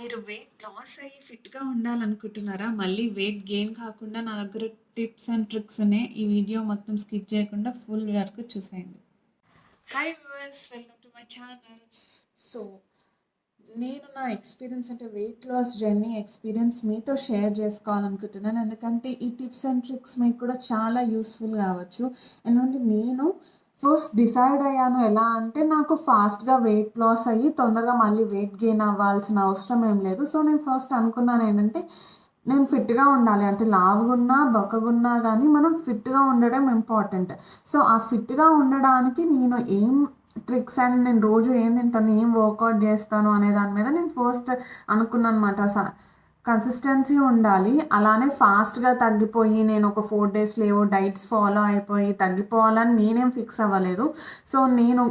మీరు weight loss అయ్యి ఫిట్‌గా ఉండాలనుకుంటున్నారా? మళ్ళీ వెయిట్ గెయిన్ కాకుండా నా దగ్గర టిప్స్ అండ్ ట్రిక్స్ ఉన్నాయి. ఈ వీడియో మొత్తం స్కిప్ చేయకుండా ఫుల్ వరకు చూసేయండి. Hi viewers, welcome to my channel. So, నేను నా ఎక్స్‌పీరియన్స్ అంటే వెయిట్ లాస్ జర్నీ ఎక్స్‌పీరియన్స్ మీతో షేర్ చేసుకోవాలనుకుంటున్నాను. ఎందుకంటే ఈ టిప్స్ అండ్ ట్రిక్స్ మీకు కూడా చాలా యూస్‌ఫుల్ కావచ్చు. ఎందుకంటే నేను ఫస్ట్ డిసైడ్ అయ్యాను ఎలా అంటే నాకు ఫాస్ట్‌గా వెయిట్ లాస్ అయ్యి తొందరగా మళ్ళీ వెయిట్ గెయిన్ అవ్వాల్సిన అవసరం ఏం లేదు. సో, నేను ఫస్ట్ అనుకున్నాను ఏంటంటే నేను ఫిట్‌గా ఉండాలి. అంటే లావుగున్నా, బక్కగున్నా గానీ మనం ఫిట్‌గా ఉండడం ఇంపార్టెంట్. సో, ఆ ఫిట్‌గా ఉండడానికి నేను ఏం ట్రిక్స్ అండ్ నేను రోజు ఏం తింటాను, ఏం వర్కౌట్ చేస్తాను అనే దాని మీద నేను ఫస్ట్ అనుకున్నాననమాట. కన్సిస్టెన్సీ ఉండాలి. అలానే ఫాస్ట్‌గా తగ్గిపోయి నేను ఒక 4 డేస్‌లో ఏవో డైట్స్ ఫాలో అయిపోయి తగ్గిపోవాలని నేనేం ఫిక్స్ అవ్వలేదు. సో, నేను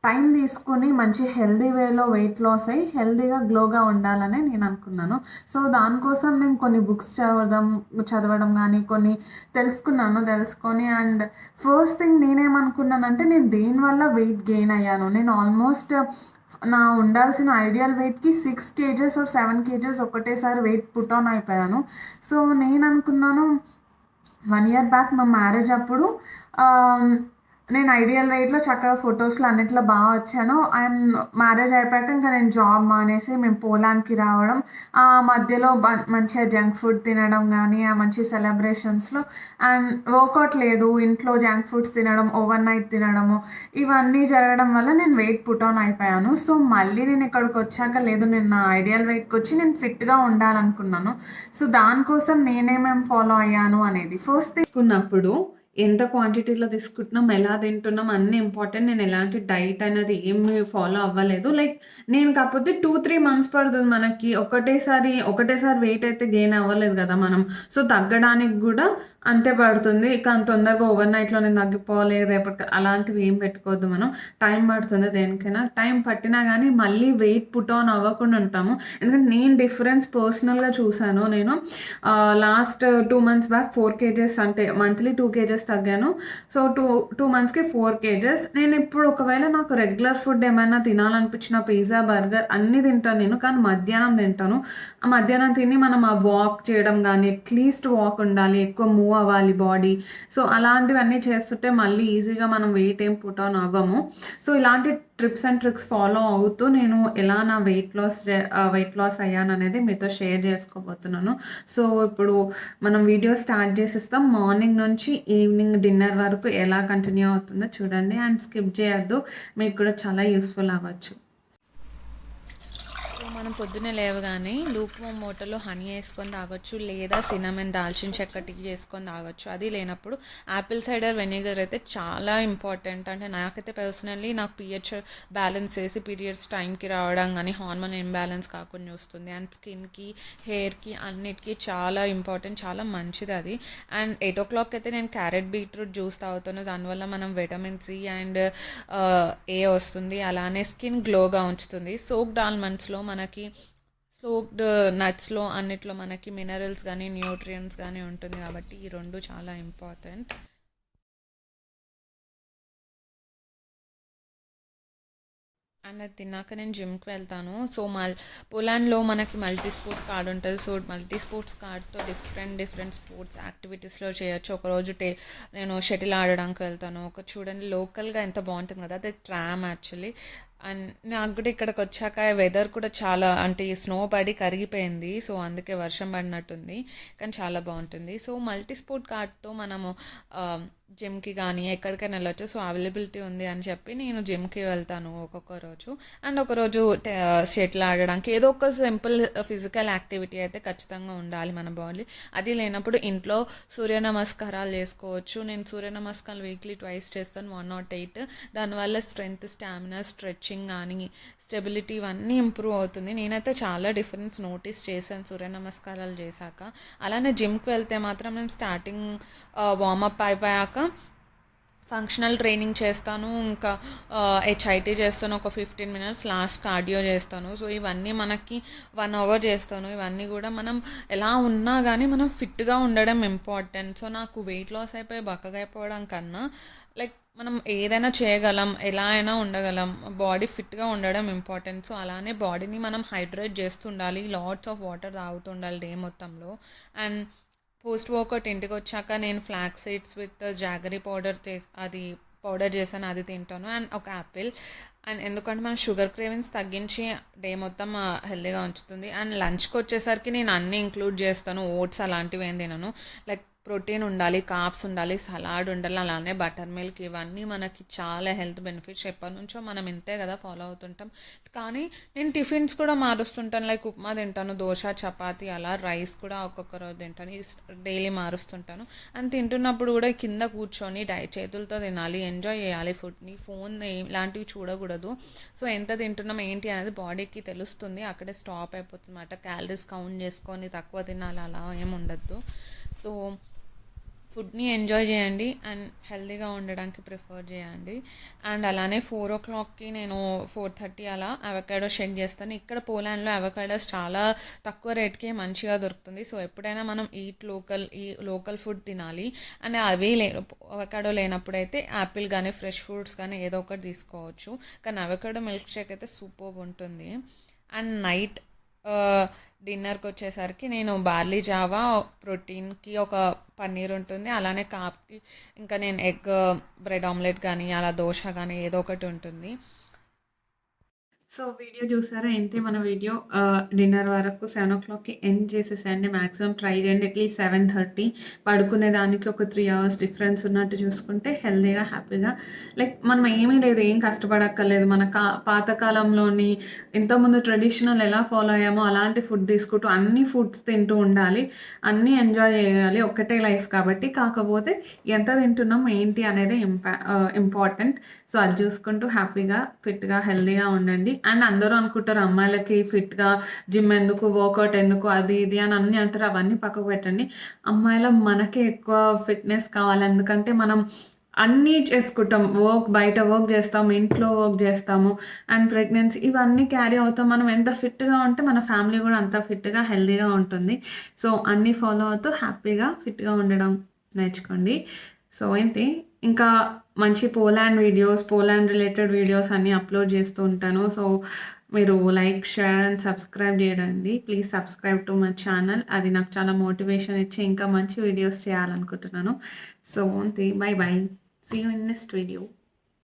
టైం తీసుకొని మంచి హెల్తీ వేలో వెయిట్ లాస్ అయ్యి హెల్తీగా గ్లోగా ఉండాలని నేను అనుకున్నాను. సో, దానికోసం నేను కొన్ని బుక్స్ చదవడం గానీ, కొన్ని తెలుసుకొని అండ్ ఫస్ట్ థింగ్ నేనేమనుకున్నానంటే నేను దేనివల్ల వెయిట్ గెయిన్ అయ్యాను. నేను ఆల్మోస్ట్ నా ఉండాల్సిన ఐడియల్ వెయిట్‌కి 6 కేజెస్ ఆర్ 7 కేజెస్ ఒకటేసారి వెయిట్ పుట్ ఆన్ అయిపోయాను. సో, నేననుకున్నాను 1 ఇయర్ బ్యాక్ మా మ్యారేజ్ అప్పుడు ఆహ్, నేను ఐడియల్ వెయిట్‌లో చక్కగా ఫోటోస్‌లో అన్నిట్లో వచ్చాను. అండ్ మ్యారేజ్ అయిపోయాక ఇంకా నేను జాబ్ మానేసి మేము పోలాండ్‌కి రావడం, ఆ మధ్యలో మంచిగా జంక్ ఫుడ్ తినడం గానీ, ఆ మంచి సెలబ్రేషన్స్‌లో అండ్ వర్కౌట్ లేదు. ఇంట్లో జంక్ ఫుడ్స్ తినడం, ఓవర్ నైట్ తినడము, ఇవన్నీ జరగడం వల్ల నేను వెయిట్ పుట్ ఆన్ అయిపోయాను. సో, మళ్ళీ నేను ఇక్కడికొచ్చాక లేదు, నేను నా ఐడియల్ వెయిట్‌కొచ్చి నేను ఫిట్‌గా ఉండాలనుకున్నాను. సో, దానికోసం నేనేమేమి ఫాలో అయ్యాను అనేది ఫస్ట్ తీసుకున్నప్పుడు ఎంత క్వాంటిటీలో తీసుకుంటున్నాం, ఎలా తింటున్నాం అన్నీ ఇంపార్టెంట్. నేను ఎలాంటి డైట్ అనేది ఏమి ఫాలో అవ్వలేదు. లైక్ నేను కాకపోతే 2-3 మంత్స్ పడుతుంది మనకి. ఒకటేసారి వెయిట్ అయితే గెయిన్ అవ్వలేదు కదా మనం. సో, తగ్గడానికి కూడా అంతే పడుతుంది. ఇక అంత తొందరగా ఓవర్ నైట్‌లో నేను తగ్గిపోవాలి రేపటికి అలాంటివి ఏం పెట్టుకోవద్దు మనం. టైం పడుతుంది దేనికైనా. టైం పట్టినా కానీ మళ్ళీ వెయిట్ పుట్ ఆన్ అవ్వకుండా ఉంటాము. ఎందుకంటే నేను డిఫరెన్స్ పర్సనల్‌గా చూసాను. నేను లాస్ట్ 2 మంత్స్ బ్యాక్ 4 కేజెస్ అంటే మంత్లీ 2 కేజెస్ తగ్గాను. సో, 2 మంత్స్‌కి 4 కేజెస్. నేనిప్పుడు ఒకవేళ నాకు రెగ్యులర్ ఫుడ్ ఏమైనా తినాలనిపించిన పిజ్జా, బర్గర్ అన్నీ తింటాను నేను. కానీ మధ్యాహ్నం తింటాను. ఆ మధ్యాహ్నం తిని మనం ఆ వాక్ చేయడం గానీ, అట్‌లీస్ట్ వాక్ ఉండాలి. ఎక్కువ మూవ్ అవ్వాలి బాడీ. సో, అలాంటివన్నీ చేస్తుంటే మళ్ళీ ఈజీగా మనం వెయిట్ ఏం పుట్ ఆన్ అవ్వము. సో, ఇలాంటి టిప్స్ అండ్ ట్రిక్స్ ఫాలో అవుతూ నేను ఎలా నా వెయిట్ లాస్ అయ్యాననేది మీతో షేర్ చేసుకోబోతున్నాను. సో, ఇప్పుడు మనం వీడియో స్టార్ట్ చేసేస్తాం. మార్నింగ్ నుంచి ఈవినింగ్ డిన్నర్ వరకు ఎలా కంటిన్యూ అవుతుందో చూడండి అండ్ స్కిప్ చేయొద్దు. మీకు కూడా చాలా యూస్‌ఫుల్ అవ్వచ్చు. సో మనం పొద్దున్నే లేవగానే లూక్వార్మ్ వాటర్లో హనీ వేసుకొని తాగొచ్చు, లేదా సినమన్ దాల్చిన చెక్క టీ చేసుకొని తాగొచ్చు. అది లేనప్పుడు యాపిల్ సైడర్ వెనిగర్ అయితే చాలా ఇంపార్టెంట్. అంటే నాకైతే పర్సనల్లీ నాకు పిహెచ్ బ్యాలెన్స్ చేసి పీరియడ్స్ టైంకి రావడం కానీ హార్మోన్ ఇంబ్యాలెన్స్ కాకుండా చూస్తుంది. అండ్ స్కిన్కి, హెయిర్కి అన్నిటికీ చాలా ఇంపార్టెంట్, చాలా మంచిది అది. అండ్ 8 o'clock అయితే నేను క్యారెట్ బీట్రూట్ జ్యూస్ తాగుతాను. దానివల్ల మనం విటమిన్ సి అండ్ ఏ వస్తుంది. అలానే స్కిన్ గ్లోగా ఉంచుతుంది. సోక్డ్ ఆల్మండ్స్లో మనకి సోక్డ్ నట్స్లో అన్నిట్లో మనకి మినరల్స్ కానీ న్యూట్రియంట్స్ కానీ ఉంటుంది. కాబట్టి ఈ రెండు చాలా ఇంపార్టెంట్. అండ్ అది తిన్నాక నేను జిమ్కి వెళ్తాను. సో పొలాన్లో మనకి మల్టీ స్పోర్ట్ కార్డ్ ఉంటుంది. సో మల్టీ స్పోర్ట్స్ కార్డ్తో డిఫరెంట్ స్పోర్ట్స్ యాక్టివిటీస్లో చేయొచ్చు. ఒకరోజు నేను షటిల్ ఆడడానికి వెళ్తాను. చూడండి లోకల్గా ఎంత బాగుంటుంది కదా, అది ట్రామ్ యాక్చువల్లీ. అండ్ నాకు కూడా ఇక్కడికి వచ్చాక వెదర్ కూడా చాలా అంటే స్నో పడి కరిగిపోయింది. సో అందుకే వర్షం పడినట్టుంది, కానీ చాలా బాగుంటుంది. సో మల్టీ స్పోర్ట్ కార్డ్తో మనము జిమ్కి కానీ ఎక్కడికైనా వెళ్ళొచ్చు. సో అవైలబిలిటీ ఉంది అని చెప్పి నేను జిమ్కి వెళ్తాను ఒక్కొక్క రోజు. అండ్ ఒకరోజు షటిల్ ఆడడానికి ఏదో ఒక సింపుల్ ఫిజికల్ యాక్టివిటీ అయితే ఖచ్చితంగా ఉండాలి మన బాడీ. అది లేనప్పుడు ఇంట్లో సూర్య నమస్కారాలు చేసుకోవచ్చు. నేను సూర్య నమస్కారాలు వీక్లీ 2 చేస్తాను, 108. దానివల్ల స్ట్రెంగ్త్, స్టామినా, స్ట్రెచ్చింగ్ కానీ స్టెబిలిటీ ఇవన్నీ ఇంప్రూవ్ అవుతుంది. నేనైతే చాలా డిఫరెన్స్ నోటీస్ చేశాను సూర్య నమస్కారాలు చేశాక. అలానే జిమ్కి వెళ్తే మాత్రం నేను స్టార్టింగ్ వార్మప్ అయిపోయాక ఫంక్షనల్ ట్రైనింగ్ చేస్తాను. ఇంకా హెచ్ఐటీ చేస్తాను ఒక 15 మినిట్స్. లాస్ట్ కార్డియో చేస్తాను. సో ఇవన్నీ మనకి 1 అవర్ చేస్తాను. ఇవన్నీ కూడా మనం ఎలా ఉన్నా కానీ మనం ఫిట్గా ఉండడం ఇంపార్టెంట్. సో నాకు వెయిట్ లాస్ అయిపోయి బక్కగా అయిపోవడం కన్నా లైక్ మనం ఏదైనా చేయగలం, ఎలా అయినా ఉండగలం, బాడీ ఫిట్గా ఉండడం ఇంపార్టెంట్. సో అలానే బాడీని మనం హైడ్రేట్ చేస్తుండాలి, లాట్స్ ఆఫ్ వాటర్ తాగుతుండాలి డే మొత్తంలో. అండ్ పోస్ట్ వర్కౌట్ ఇంటికి వచ్చాక నేను flax seeds with jaggery powder అది పౌడర్ చేశాను, అది తింటాను. అండ్ ఒక యాపిల్. అండ్ ఎందుకంటే మన షుగర్ క్రేవింగ్స్ తగ్గించి డే మొత్తం హెల్తీగా ఉంచుతుంది. అండ్ లంచ్కి వచ్చేసరికి నేను అన్నీ ఇంక్లూడ్ చేస్తాను. ఓట్స్ అలాంటివి ఏం తినను. లైక్ ప్రోటీన్ ఉండాలి, కార్బ్స్ ఉండాలి, సలాడ్ ఉండాలి, అలానే బటర్ మిల్క్. ఇవన్నీ మనకి చాలా హెల్త్ బెనిఫిట్స్. ఎప్పటి నుంచో మనం ఇంతే కదా ఫాలో అవుతుంటాం. కానీ నేను టిఫిన్స్ కూడా మారుస్తుంటాను. లైక్ ఉప్మా తింటాను, దోశ, చపాతీ, అలా రైస్ కూడా ఒక్కొక్క రోజు తింటాను. డైలీ మారుస్తుంటాను. అని తింటున్నప్పుడు కూడా కింద కూర్చొని చేతులతో తినాలి, ఎంజాయ్ చేయాలి ఫుడ్ని. ఫోన్ ఇలాంటివి చూడకూడదు. సో ఎంత తింటున్నాం ఏంటి అనేది బాడీకి తెలుస్తుంది. అక్కడే స్టాప్ అయిపోతుంది అన్నమాట. క్యాలరీస్ కౌంట్ చేసుకొని తక్కువ తినాలి అలా ఏమి ఉండద్దు. సో ఫుడ్ని ఎంజాయ్ చేయండి అండ్ హెల్తీగా ఉండడానికి ప్రిఫర్ చేయండి. అండ్ అలానే 4 o'clockకి నేను 4:30 అలా అవకాడో షేక్ చేస్తాను. ఇక్కడ పోలాండ్లో అవకాడోస్ చాలా తక్కువ రేట్కి మంచిగా దొరుకుతుంది. సో ఎప్పుడైనా మనం లోకల్ ఫుడ్ తినాలి. అండ్ అవి అవకాడో లేనప్పుడైతే యాపిల్ కానీ ఫ్రెష్ ఫ్రూట్స్ కానీ ఏదో ఒకటి తీసుకోవచ్చు. కానీ అవకాడో మిల్క్ షేక్ అయితే సూపర్ ఉంటుంది. అండ్ నైట్ డిన్నర్కి వచ్చేసరికి నేను బార్లీ జావా, ప్రోటీన్కి ఒక పన్నీర్ ఉంటుంది, అలానే కాప్కి ఇంకా నేను ఎగ్ బ్రెడ్ ఆమ్లెట్ కానీ అలా దోశ కానీ ఏదో ఒకటి ఉంటుంది. సో వీడియో చూసారా? ఇంతే మన వీడియో. డిన్నర్ వరకు 7 o'clockకి ఎండ్ చేసేసేయండి. మ్యాక్సిమం ట్రై చేయండి. అట్లీస్ట్ 7:30 పడుకునే దానికి ఒక 3 hours డిఫరెన్స్ ఉన్నట్టు చూసుకుంటే హెల్తీగా హ్యాపీగా లైక్ మనం ఏమీ లేదు, ఏం కష్టపడక్కర్లేదు. మన పాతకాలంలోని ఇంతకుముందు ట్రెడిషనల్ ఎలా ఫాలో అయ్యామో అలాంటి ఫుడ్ తీసుకుంటూ అన్ని ఫుడ్స్ తింటూ ఉండాలి, అన్నీ ఎంజాయ్ చేయాలి. ఒక్కటే లైఫ్ కాబట్టి. కాకపోతే ఎంత తింటున్నాం ఏంటి అనేది ఇంపార్టెంట్. సో అది చూసుకుంటూ హ్యాపీగా ఫిట్గా హెల్తీగా ఉండండి. అండ్ అందరూ అనుకుంటారు అమ్మాయిలకి ఫిట్గా జిమ్ ఎందుకు, వర్కౌట్ ఎందుకు, అది ఇది అని అన్నీ అంటారు. అవన్నీ పక్కకు పెట్టండి. అమ్మాయిల మనకే ఎక్కువ ఫిట్నెస్ కావాలి. ఎందుకంటే మనం అన్నీ చేసుకుంటాం. బయట వర్క్ చేస్తాము, ఇంట్లో వర్క్ చేస్తాము, అండ్ ప్రెగ్నెన్సీ ఇవన్నీ క్యారీ అవుతాం. మనం ఎంత ఫిట్గా ఉంటే మన ఫ్యామిలీ కూడా అంత ఫిట్గా హెల్తీగా ఉంటుంది. సో అన్నీ ఫాలో అవుతూ హ్యాపీగా ఫిట్గా ఉండడం నేర్చుకోండి. సో ఇంతే. ఇంకా మంచి పోలాండ్ రిలేటెడ్ వీడియోస్ అన్నీ అప్లోడ్ చేస్తూ ఉంటాను. సో మీరు లైక్, షేర్ అండ్ సబ్స్క్రైబ్ చేయండి. Please subscribe to my channel. అది నాకు చాలా మోటివేషన్ ఇచ్చి ఇంకా మంచి వీడియోస్ చేయాలనుకుంటున్నాను. సో అంతే. Bye bye. See you in next video.